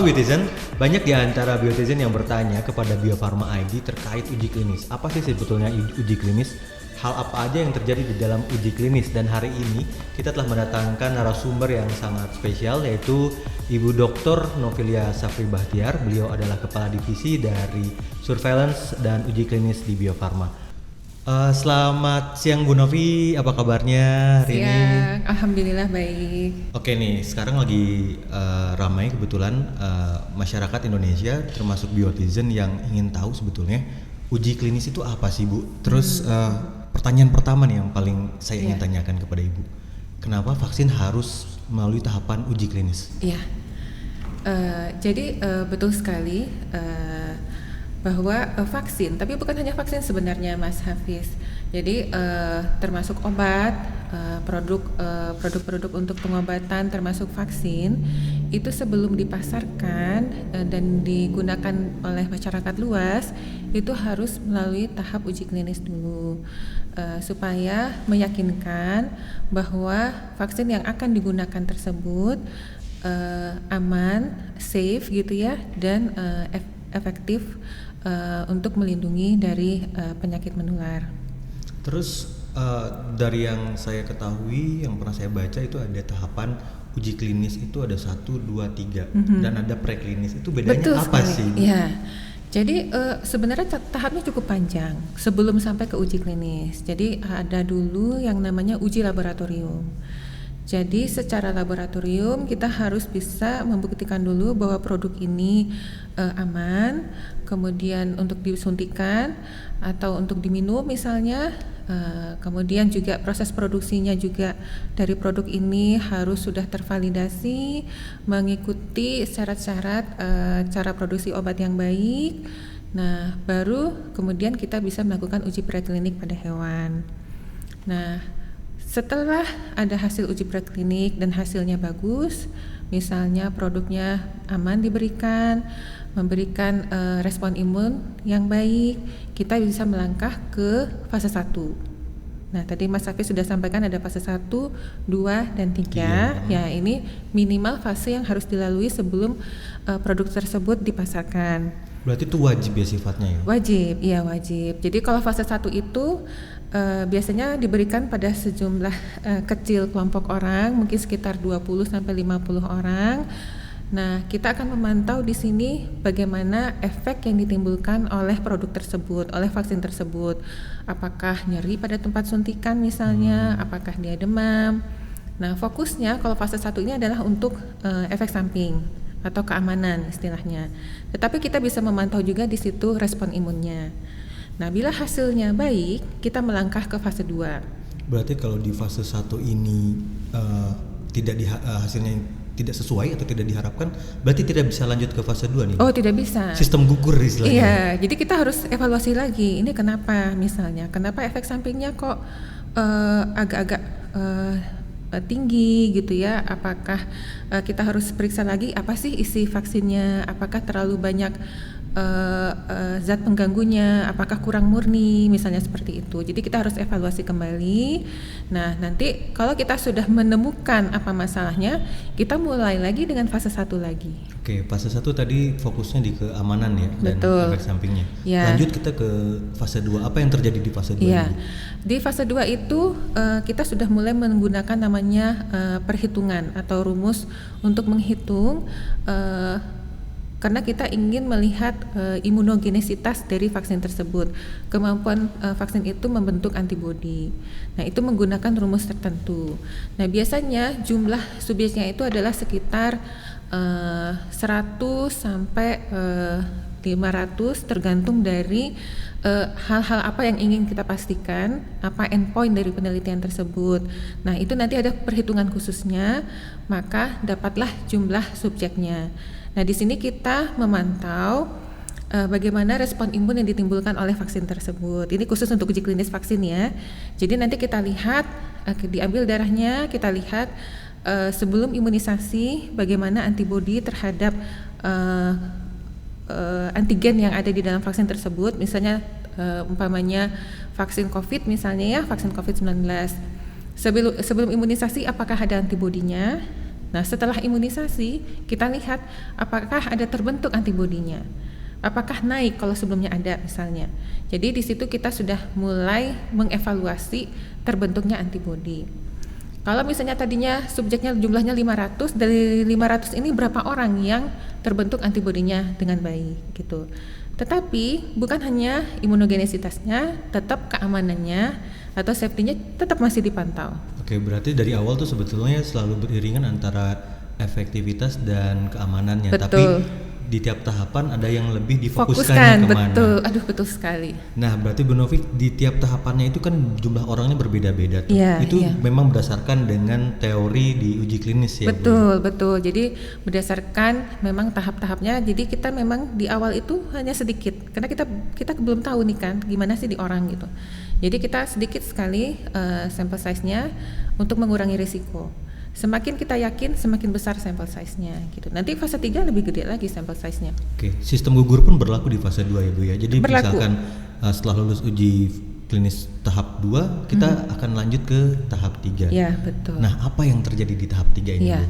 Biotizen, banyak di antara Biotizen yang bertanya kepada Bio Farma ID terkait uji klinis. Apa sih sebetulnya uji klinis? Hal apa aja yang terjadi di dalam uji klinis? Dan hari ini kita telah mendatangkan narasumber yang sangat spesial, yaitu Ibu Dr. Novilia Safri Bahtiar. Beliau adalah Kepala Divisi dari Surveillance dan Uji Klinis di Bio Farma. Selamat siang Bu Novi, apa kabarnya hari ini? Alhamdulillah baik. Oke nih, sekarang lagi ramai kebetulan masyarakat Indonesia termasuk Biotizen yang ingin tahu sebetulnya uji klinis itu apa sih Bu? Terus pertanyaan pertama nih yang paling saya ingin tanyakan kepada Ibu, kenapa vaksin harus melalui tahapan uji klinis? Iya, jadi betul sekali bahwa vaksin, tapi bukan hanya vaksin sebenarnya Mas Hafiz. Jadi termasuk obat, produk-produk untuk pengobatan termasuk vaksin itu sebelum dipasarkan dan digunakan oleh masyarakat luas itu harus melalui tahap uji klinis dulu supaya meyakinkan bahwa vaksin yang akan digunakan tersebut aman, safe gitu ya, dan efektif untuk melindungi dari penyakit menular. Terus dari yang saya ketahui, yang pernah saya baca itu ada tahapan uji klinis itu ada 1, 2, 3 dan ada preklinis. Itu bedanya Betul apa sekali. sih? Iya. Jadi sebenarnya tahapnya cukup panjang sebelum sampai ke uji klinis. Jadi ada dulu yang namanya uji laboratorium. Jadi secara laboratorium kita harus bisa membuktikan dulu bahwa produk ini aman, kemudian untuk disuntikan atau untuk diminum misalnya, kemudian juga proses produksinya juga dari produk ini harus sudah tervalidasi, mengikuti syarat-syarat cara produksi obat yang baik. Nah, baru kemudian kita bisa melakukan uji preklinik pada hewan. Nah, setelah ada hasil uji preklinik dan hasilnya bagus, misalnya produknya aman diberikan, memberikan respon imun yang baik, kita bisa melangkah ke fase 1. Nah, tadi Mas Hafiz sudah sampaikan ada fase 1, 2, dan 3. Ya, ini minimal fase yang harus dilalui sebelum produk tersebut dipasarkan. Berarti itu wajib ya sifatnya ya? Wajib, iya wajib. Jadi kalau fase 1 itu biasanya diberikan pada sejumlah kecil kelompok orang, mungkin sekitar 20 sampai 50 orang. Nah, kita akan memantau di sini bagaimana efek yang ditimbulkan oleh produk tersebut, oleh vaksin tersebut. Apakah nyeri pada tempat suntikan misalnya, apakah dia demam. Nah, fokusnya kalau fase 1 ini adalah untuk efek samping atau keamanan istilahnya. Tetapi kita bisa memantau juga di situ respon imunnya. Nah, bila hasilnya baik, kita melangkah ke fase 2. Berarti kalau di fase 1 ini hasilnya tidak sesuai atau tidak diharapkan, berarti tidak bisa lanjut ke fase 2 nih? Oh, tidak bisa. Sistem gugur istilahnya. Iya, jadi kita harus evaluasi lagi. Ini kenapa misalnya? Kenapa efek sampingnya kok agak-agak tinggi gitu ya? Apakah kita harus periksa lagi apa sih isi vaksinnya? Apakah terlalu banyak zat pengganggunya, apakah kurang murni misalnya seperti itu. Jadi kita harus evaluasi kembali. Nah, nanti kalau kita sudah menemukan apa masalahnya, kita mulai lagi dengan fase 1 lagi. Oke, fase 1 tadi fokusnya di keamanan ya. Betul. Dan efek sampingnya. Ya. Lanjut kita ke fase 2. Apa yang terjadi di fase 2 ya. ini? Di fase 2 itu kita sudah mulai menggunakan namanya perhitungan atau rumus untuk menghitung karena kita ingin melihat imunogenisitas dari vaksin tersebut, kemampuan vaksin itu membentuk antibodi. Nah, itu menggunakan rumus tertentu. Nah, biasanya jumlah subjeknya itu adalah sekitar 100 sampai 500 tergantung dari hal-hal apa yang ingin kita pastikan, apa endpoint dari penelitian tersebut. Nah, itu nanti ada perhitungan khususnya, maka dapatlah jumlah subjeknya. Nah, di sini kita memantau bagaimana respon imun yang ditimbulkan oleh vaksin tersebut. Ini khusus untuk uji klinis vaksin ya. Jadi nanti kita lihat, diambil darahnya, kita lihat sebelum imunisasi bagaimana antibodi terhadap antigen yang ada di dalam vaksin tersebut. Misalnya umpamanya vaksin COVID misalnya ya, vaksin COVID-19. Sebelum imunisasi apakah ada antibodinya? Nah, setelah imunisasi kita lihat apakah ada terbentuk antibodinya. Apakah naik kalau sebelumnya ada misalnya. Jadi di situ kita sudah mulai mengevaluasi terbentuknya antibodi. Kalau misalnya tadinya subjeknya jumlahnya 500, dari 500 ini berapa orang yang terbentuk antibodinya dengan baik gitu. Tetapi bukan hanya imunogenisitasnya, tetap keamanannya atau safety-nya tetap masih dipantau. Oke, berarti dari awal tuh sebetulnya selalu beriringan antara efektivitas dan keamanannya. Betul. Tapi di tiap tahapan ada yang lebih difokuskan kemana. Betul, betul sekali. Nah, berarti Bu Novi, di tiap tahapannya itu kan jumlah orangnya berbeda-beda tuh. Iya, itu iya. memang berdasarkan dengan teori di uji klinis ya, Bu? Betul. Jadi berdasarkan memang tahap-tahapnya. Jadi kita memang di awal itu hanya sedikit, karena kita belum tahu nih kan gimana sih di orang gitu. Jadi kita sedikit sekali sampel size-nya untuk mengurangi risiko. Semakin kita yakin, semakin besar sampel size-nya gitu. Nanti fase 3 lebih gede lagi sampel size-nya. Oke, sistem gugur pun berlaku di fase 2 ya, Bu ya. Jadi Berlaku. misalkan setelah lulus uji klinis tahap 2, kita akan lanjut ke tahap 3. Ya, betul. Nah, apa yang terjadi di tahap 3 ini, Ya, Bu?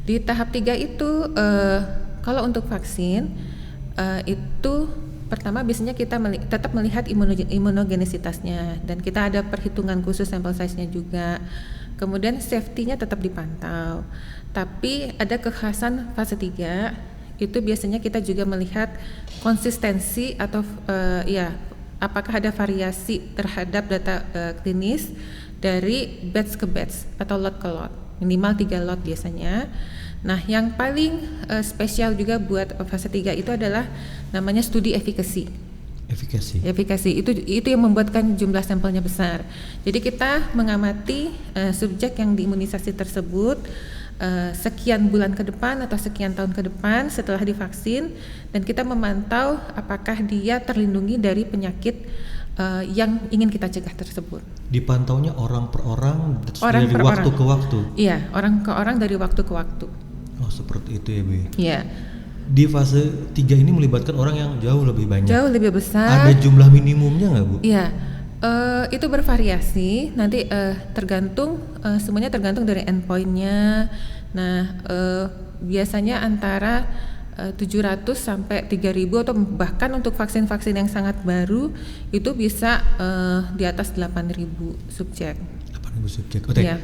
di tahap 3 itu kalau untuk vaksin itu pertama biasanya kita tetap melihat imunogenisitasnya, dan kita ada perhitungan khusus sampel size-nya juga. Kemudian safety-nya tetap dipantau. Tapi ada kekhasan fase 3, itu biasanya kita juga melihat konsistensi atau apakah ada variasi terhadap data klinis dari batch ke batch atau lot ke lot, minimal 3 lot biasanya. Nah, yang paling spesial juga buat fase 3 itu adalah namanya studi efikasi. Efikasi itu yang membuatkan jumlah sampelnya besar. Jadi kita mengamati subjek yang diimunisasi tersebut sekian bulan ke depan atau sekian tahun ke depan setelah divaksin, dan kita memantau apakah dia terlindungi dari penyakit yang ingin kita cegah tersebut. Dipantaunya orang per orang dari waktu ke waktu? Iya, orang ke orang dari waktu ke waktu. Oh, seperti itu ya, Bu? Iya. Di fase 3 ini melibatkan orang yang jauh lebih banyak. Jauh lebih besar. Ada jumlah minimumnya nggak, Bu? Iya, itu bervariasi. Nanti semuanya tergantung dari endpoint-nya. Nah, biasanya antara 700 sampai 3.000 atau bahkan untuk vaksin-vaksin yang sangat baru itu bisa di atas 8.000 subjek. 8.000 subjek. Oke. Iya.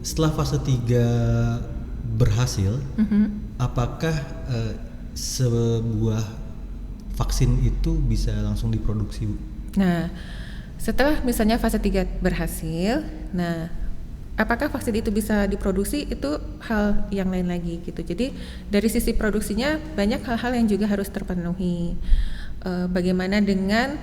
Setelah fase 3 berhasil, apakah sebuah vaksin itu bisa langsung diproduksi, Bu? Nah, setelah misalnya fase 3 berhasil, nah apakah vaksin itu bisa diproduksi, itu hal yang lain lagi gitu. Jadi dari sisi produksinya banyak hal-hal yang juga harus terpenuhi. Bagaimana dengan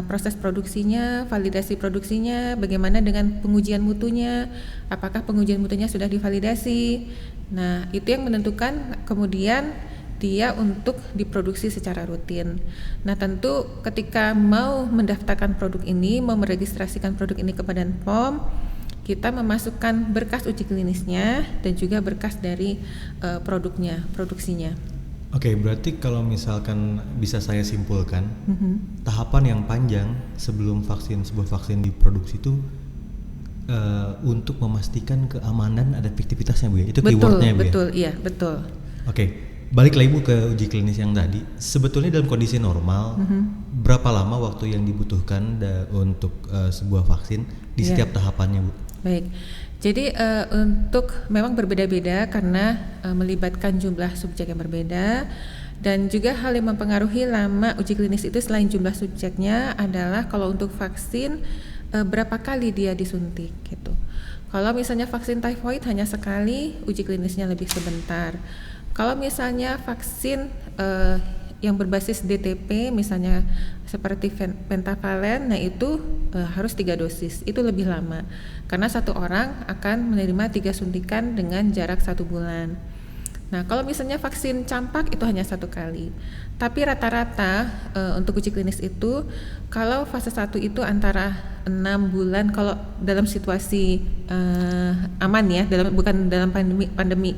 proses produksinya, validasi produksinya, bagaimana dengan pengujian mutunya, apakah pengujian mutunya sudah divalidasi. Nah, itu yang menentukan kemudian dia untuk diproduksi secara rutin. Nah, tentu ketika mau mendaftarkan produk ini, mau meregistrasikan produk ini ke Badan POM, kita memasukkan berkas uji klinisnya dan juga berkas dari produksinya. Oke, berarti kalau misalkan bisa saya simpulkan, tahapan yang panjang sebelum sebuah vaksin diproduksi itu untuk memastikan keamanan dan efektivitasnya, Bu ya? Itu keywordnya, Bu ya? Betul, iya, betul. Oke, balik lagi, Bu, ke uji klinis yang tadi. Sebetulnya dalam kondisi normal, berapa lama waktu yang dibutuhkan untuk sebuah vaksin di setiap tahapannya, Bu? Baik. Jadi untuk memang berbeda-beda karena melibatkan jumlah subjek yang berbeda, dan juga hal yang mempengaruhi lama uji klinis itu selain jumlah subjeknya adalah kalau untuk vaksin berapa kali dia disuntik gitu. Kalau misalnya vaksin typhoid hanya sekali, uji klinisnya lebih sebentar. Kalau misalnya vaksin yang berbasis DTP misalnya seperti pentavalen, nah itu harus 3 dosis, itu lebih lama karena satu orang akan menerima 3 suntikan dengan jarak 1 bulan. Nah, kalau misalnya vaksin campak itu hanya 1 kali, tapi rata-rata untuk uji klinis itu kalau fase 1 itu antara 6 bulan kalau dalam situasi aman ya, bukan dalam pandemi.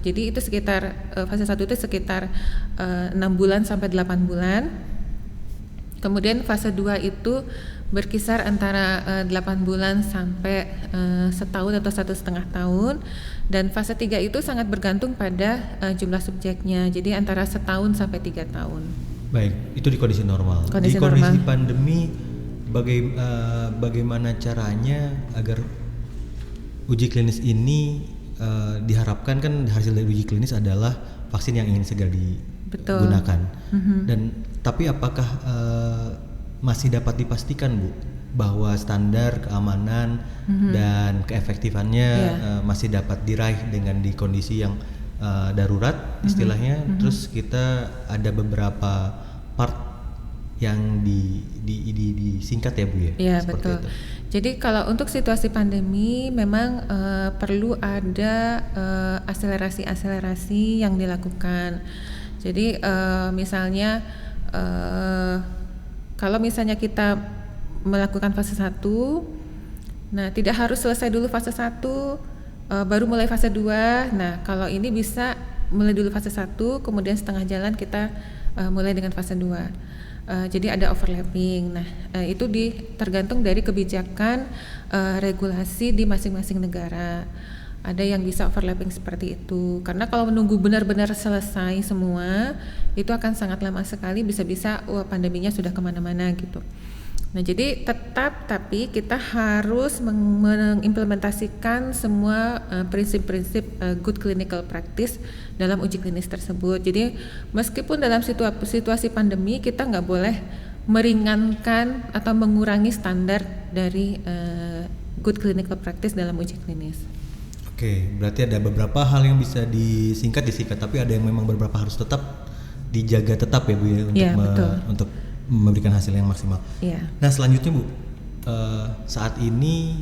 Jadi itu sekitar fase 1 itu sekitar 6 bulan sampai 8 bulan. Kemudian fase 2 itu berkisar antara 8 bulan sampai setahun atau 1,5 tahun, dan fase 3 itu sangat bergantung pada jumlah subjeknya, jadi antara setahun sampai 3 tahun. Baik, itu di kondisi normal. Kondisi di kondisi normal. pandemi, bagaimana caranya agar uji klinis ini diharapkan, kan hasil dari uji klinis adalah vaksin yang ingin segera Betul. digunakan. Dan tapi apakah masih dapat dipastikan, Bu, bahwa standar keamanan dan keefektifannya masih dapat diraih dengan di kondisi yang darurat istilahnya? Terus kita ada beberapa part yang disingkat ya, Bu ya? Iya, Seperti betul. itu. Jadi kalau untuk situasi pandemi memang perlu ada akselerasi yang dilakukan. Jadi misalnya kalau misalnya kita melakukan fase 1, nah tidak harus selesai dulu fase 1 baru mulai fase 2. Nah, kalau ini bisa mulai dulu fase 1, kemudian setengah jalan kita mulai dengan fase 2. Jadi ada overlapping. Nah, itu tergantung dari kebijakan regulasi di masing-masing negara. Ada yang bisa overlapping seperti itu. Karena kalau menunggu benar-benar selesai semua, itu akan sangat lama sekali. Bisa-bisa pandeminya sudah kemana-mana gitu. Nah, jadi tapi kita harus mengimplementasikan semua prinsip-prinsip good clinical practice dalam uji klinis tersebut. Jadi meskipun dalam situasi pandemi kita nggak boleh meringankan atau mengurangi standar dari good clinical practice dalam uji klinis. Oke, berarti ada beberapa hal yang bisa disingkat, tapi ada yang memang beberapa harus tetap dijaga tetap ya, Bu ya, untuk memberikan hasil yang maksimal. Yeah. Nah, selanjutnya, Bu, saat ini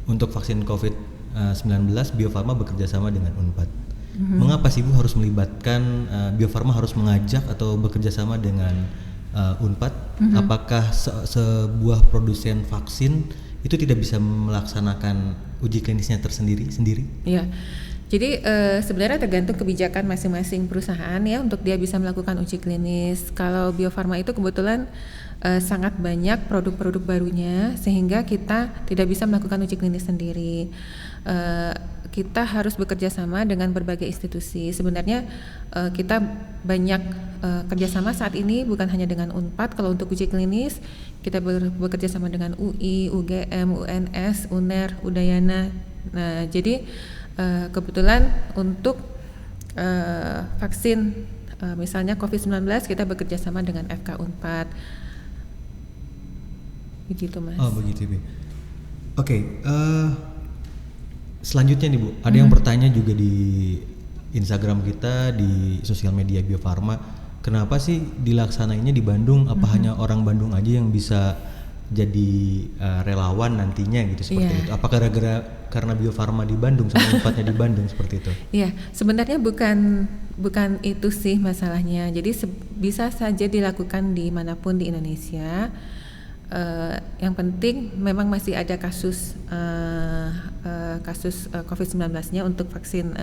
untuk vaksin COVID-19 Bio Farma bekerja sama dengan Unpad. Mengapa sih, Bu, harus melibatkan Bio Farma harus mengajak atau bekerja sama dengan Unpad? Apakah sebuah produsen vaksin itu tidak bisa melaksanakan uji klinisnya tersendiri? Iya. Jadi sebenarnya tergantung kebijakan masing-masing perusahaan ya untuk dia bisa melakukan uji klinis. Kalau Bio Farma itu kebetulan sangat banyak produk-produk barunya sehingga kita tidak bisa melakukan uji klinis sendiri. Kita harus bekerja sama dengan berbagai institusi. Sebenarnya kita banyak kerjasama saat ini bukan hanya dengan Unpad. Kalau untuk uji klinis kita bekerja sama dengan UI, UGM, UNS, UNER, Udayana. Nah, jadi kebetulan untuk vaksin misalnya COVID-19 kita bekerja sama dengan FK Unpad. Begitu, Mas. Oh, begitu, Bu. Oke, selanjutnya nih, Bu, ada yang bertanya juga di Instagram kita, di sosial media Bio Farma, kenapa sih dilaksanainya di Bandung? Apa hanya orang Bandung aja yang bisa jadi relawan nantinya gitu, seperti itu? Apakah karena Bio Farma di Bandung sama Unpadnya di Bandung seperti itu? Iya, sebenarnya bukan itu sih masalahnya. Jadi bisa saja dilakukan di manapun di Indonesia. Yang penting memang masih ada kasus COVID-19-nya untuk vaksin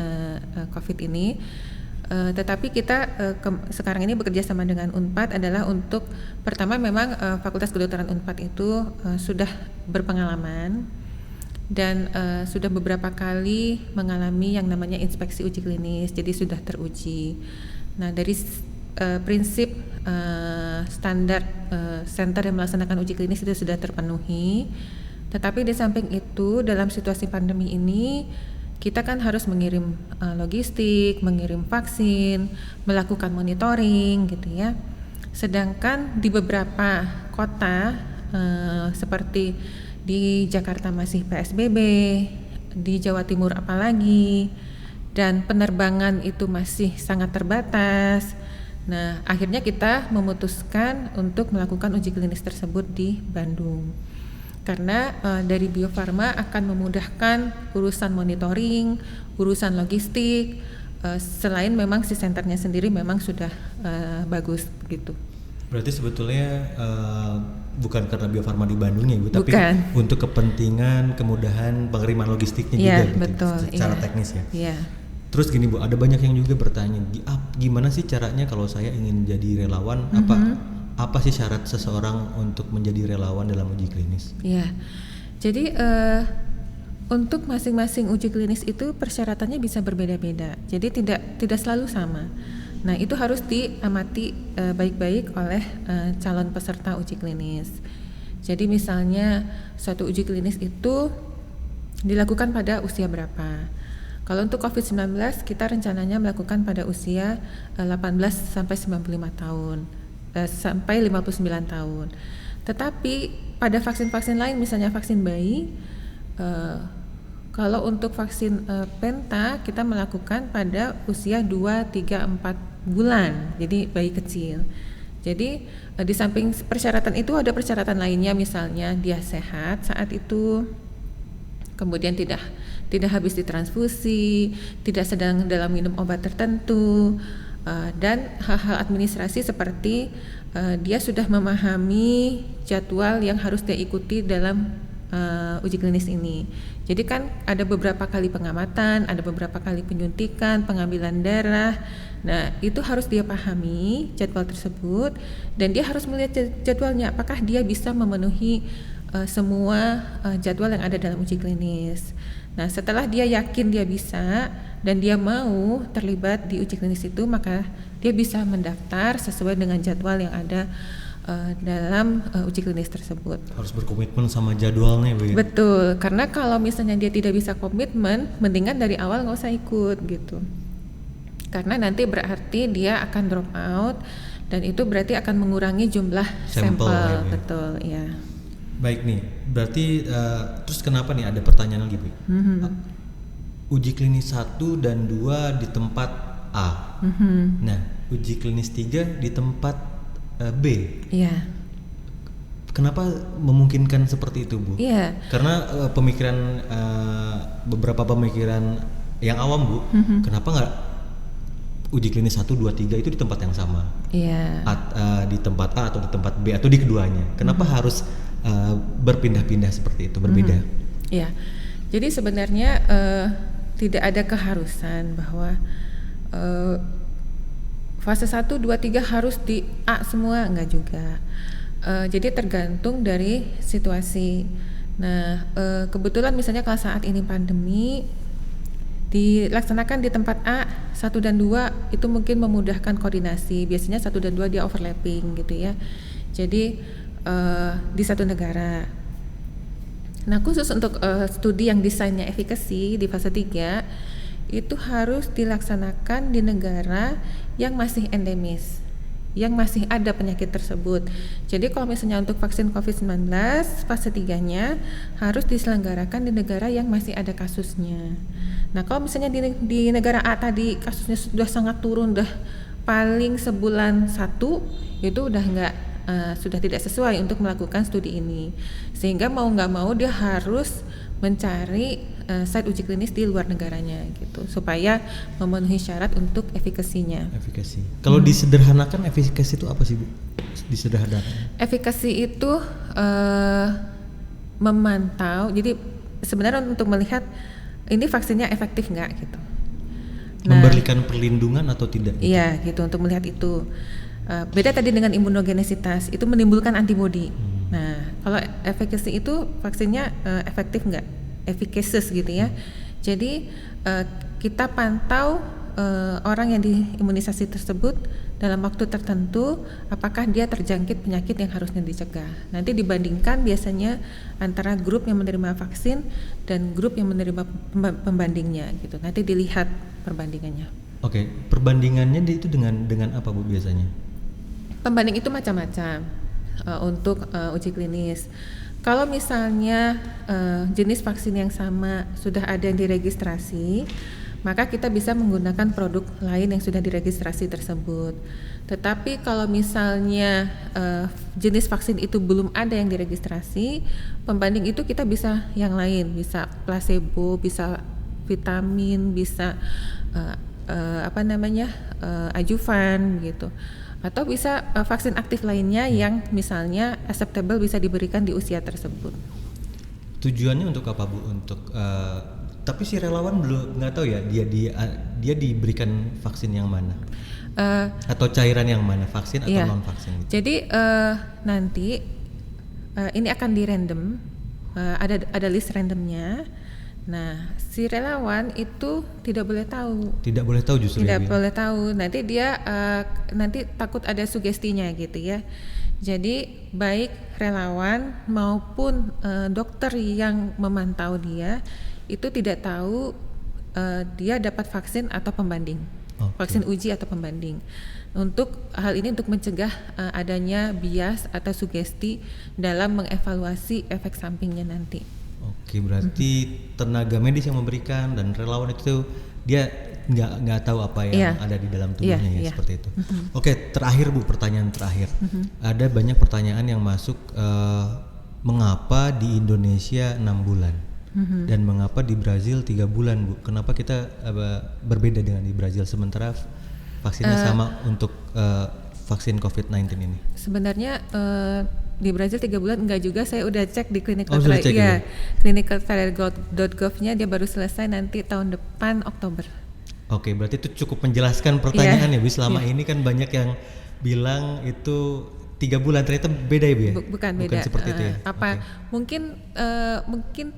COVID ini. Tetapi kita sekarang ini bekerja sama dengan Unpad adalah untuk pertama memang Fakultas Kedokteran Unpad itu sudah berpengalaman dan sudah beberapa kali mengalami yang namanya inspeksi uji klinis, jadi sudah teruji. Nah, dari prinsip standar center yang melaksanakan uji klinis itu sudah terpenuhi. Tetapi di samping itu dalam situasi pandemi ini kita kan harus mengirim logistik, mengirim vaksin, melakukan monitoring gitu ya. Sedangkan di beberapa kota seperti di Jakarta masih PSBB, di Jawa Timur apalagi, dan penerbangan itu masih sangat terbatas. Nah, akhirnya kita memutuskan untuk melakukan uji klinis tersebut di Bandung. Karena dari Bio Farma akan memudahkan urusan monitoring, urusan logistik, selain memang si senternya sendiri memang sudah bagus gitu. Berarti sebetulnya bukan karena Bio Farma di Bandung ya, Bu, tapi bukan. Untuk kepentingan kemudahan pengiriman logistiknya juga gitu, betul, secara teknis ya. Iya. Terus gini, Bu, ada banyak yang juga bertanya, gimana sih caranya kalau saya ingin jadi relawan? Apa Apa sih syarat seseorang untuk menjadi relawan dalam uji klinis? Ya, jadi untuk masing-masing uji klinis itu persyaratannya bisa berbeda-beda. Jadi tidak selalu sama. Nah, itu harus diamati baik-baik oleh calon peserta uji klinis. Jadi misalnya suatu uji klinis itu dilakukan pada usia berapa? Kalau untuk COVID-19 kita rencananya melakukan pada usia 18 sampai 95 tahun. Sampai 59 tahun. Tetapi pada vaksin-vaksin lain misalnya vaksin bayi, kalau untuk vaksin Penta kita melakukan pada usia 2, 3, 4 bulan, jadi bayi kecil. Jadi di samping persyaratan itu ada persyaratan lainnya, misalnya dia sehat saat itu, kemudian tidak habis ditransfusi, tidak sedang dalam minum obat tertentu, dan hal-hal administrasi seperti dia sudah memahami jadwal yang harus dia ikuti dalam uji klinis ini. Jadi kan ada beberapa kali pengamatan, ada beberapa kali penyuntikan, pengambilan darah. Nah, itu harus dia pahami jadwal tersebut, dan dia harus melihat jadwalnya apakah dia bisa memenuhi semua jadwal yang ada dalam uji klinis. Nah, setelah dia yakin dia bisa dan dia mau terlibat di uji klinis itu, maka dia bisa mendaftar sesuai dengan jadwal yang ada dalam uji klinis tersebut. Harus berkomitmen sama jadwalnya, Bu. Betul, karena kalau misalnya dia tidak bisa komitmen, mendingan dari awal nggak usah ikut gitu. Karena nanti berarti dia akan drop out, dan itu berarti akan mengurangi jumlah sampel. Ya, betul, ya. Baik nih, berarti terus kenapa nih ada pertanyaan lagi, Bu? Uji klinis 1 dan 2 di tempat A. Nah, uji klinis 3 di tempat B. Iya. Kenapa memungkinkan seperti itu, Bu? Iya. Karena beberapa pemikiran yang awam, Bu, kenapa nggak uji klinis 1, 2, 3 itu di tempat yang sama? Iya. Di tempat A atau di tempat B atau di keduanya? Kenapa harus berpindah-pindah seperti itu, berbeda? Iya. Jadi sebenarnya tidak ada keharusan bahwa fase 1, 2, 3 harus di A semua, enggak juga. Jadi tergantung dari situasi. Nah, kebetulan misalnya kalau saat ini pandemi dilaksanakan di tempat A 1 dan 2 itu mungkin memudahkan koordinasi. Biasanya 1 dan 2 dia overlapping gitu ya. Jadi di satu negara. Nah, khusus untuk studi yang desainnya efikasi di fase 3 itu harus dilaksanakan di negara yang masih endemis, yang masih ada penyakit tersebut. Jadi kalau misalnya untuk vaksin COVID-19 fase 3-nya harus diselenggarakan di negara yang masih ada kasusnya. Nah, kalau misalnya di negara A tadi kasusnya sudah sangat turun, udah paling sebulan 1, itu udah sudah tidak sesuai untuk melakukan studi ini. Sehingga mau nggak mau dia harus mencari site uji klinis di luar negaranya gitu, supaya memenuhi syarat untuk efikasinya. Efikasi. Kalau disederhanakan, efikasi itu apa sih, Bu? Disederhanakan. Efikasi itu memantau. Jadi sebenarnya untuk melihat ini vaksinnya efektif nggak gitu. Memberikan perlindungan atau tidak? Gitu? Iya, gitu, untuk melihat itu. Beda tadi dengan imunogenesitas, itu menimbulkan antibodi. Nah, kalau efikasi itu vaksinnya efektif nggak, efficacious gitu ya. Jadi kita pantau orang yang diimunisasi tersebut dalam waktu tertentu, apakah dia terjangkit penyakit yang harusnya dicegah. Nanti dibandingkan biasanya antara grup yang menerima vaksin dan grup yang menerima pembandingnya gitu. Nanti dilihat perbandingannya. Oke, perbandingannya itu dengan apa, Bu, biasanya? Pembanding itu macam-macam untuk uji klinis. Kalau misalnya jenis vaksin yang sama sudah ada yang diregistrasi, maka kita bisa menggunakan produk lain yang sudah diregistrasi tersebut. Tetapi kalau misalnya jenis vaksin itu belum ada yang diregistrasi, pembanding itu kita bisa yang lain, bisa placebo, bisa vitamin, bisa adjuvan gitu. Atau bisa vaksin aktif lainnya yang misalnya acceptable bisa diberikan di usia tersebut. Tujuannya untuk apa, Bu? Untuk tapi si relawan belum nggak tahu ya dia diberikan vaksin yang mana? Atau cairan yang mana, vaksin atau Iya. non vaksin gitu? Jadi nanti ini akan di random, ada list randomnya. Nah, si relawan itu tidak boleh tahu. Tidak boleh tahu justru ya, Tidak Bu, ya? boleh tahu. Nanti dia nanti takut ada sugestinya gitu ya. Jadi baik relawan maupun dokter yang memantau dia itu tidak tahu dia dapat vaksin atau pembanding. Oke. Vaksin uji atau pembanding. Untuk hal ini untuk mencegah adanya bias atau sugesti dalam mengevaluasi efek sampingnya nanti. Oke, berarti tenaga medis yang memberikan dan relawan itu dia nggak tahu apa yang Iya. ada di dalam tubuhnya ya, Iya. seperti itu. Oke, terakhir Bu, pertanyaan terakhir. Ada banyak pertanyaan yang masuk, mengapa di Indonesia 6 bulan dan mengapa di Brazil 3 bulan, Bu? Kenapa kita berbeda dengan di Brazil sementara vaksinnya sama untuk vaksin COVID-19 ini? Sebenarnya di Brazil 3 bulan enggak juga, saya udah cek di Oh, sudah cek ya, juga? clinicaltrial.gov-nya dia baru selesai nanti tahun depan Oktober. Oke, berarti itu cukup menjelaskan pertanyaan Iya, ya, Bu. Selama ini kan banyak yang bilang itu 3 bulan, ternyata beda ya, Bu ya? Bukan beda. seperti itu ya? Apa mungkin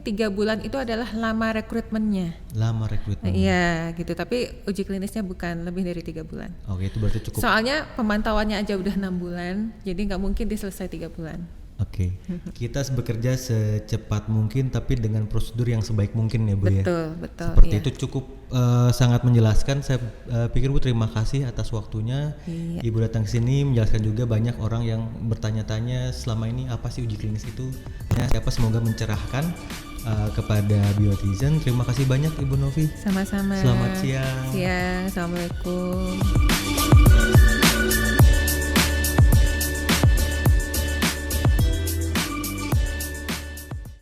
3 bulan itu adalah lama rekrutmennya. Lama rekrutmen. Iya gitu, tapi uji klinisnya bukan lebih dari 3 bulan. Oke, itu berarti cukup. Soalnya pemantauannya aja udah 6 bulan, jadi nggak mungkin dia selesai 3 bulan. Oke, kita bekerja secepat mungkin tapi dengan prosedur yang sebaik mungkin ya, Bu ya? Betul. Seperti Iya. itu cukup sangat menjelaskan. Saya pikir Bu terima kasih atas waktunya. Iya. Ibu datang ke sini menjelaskan juga, banyak orang yang bertanya-tanya selama ini apa sih uji klinis itu. Ya, siapa semoga mencerahkan kepada Biotizen. Terima kasih banyak Ibu Novi. Sama-sama. Selamat siang. Siang, assalamualaikum.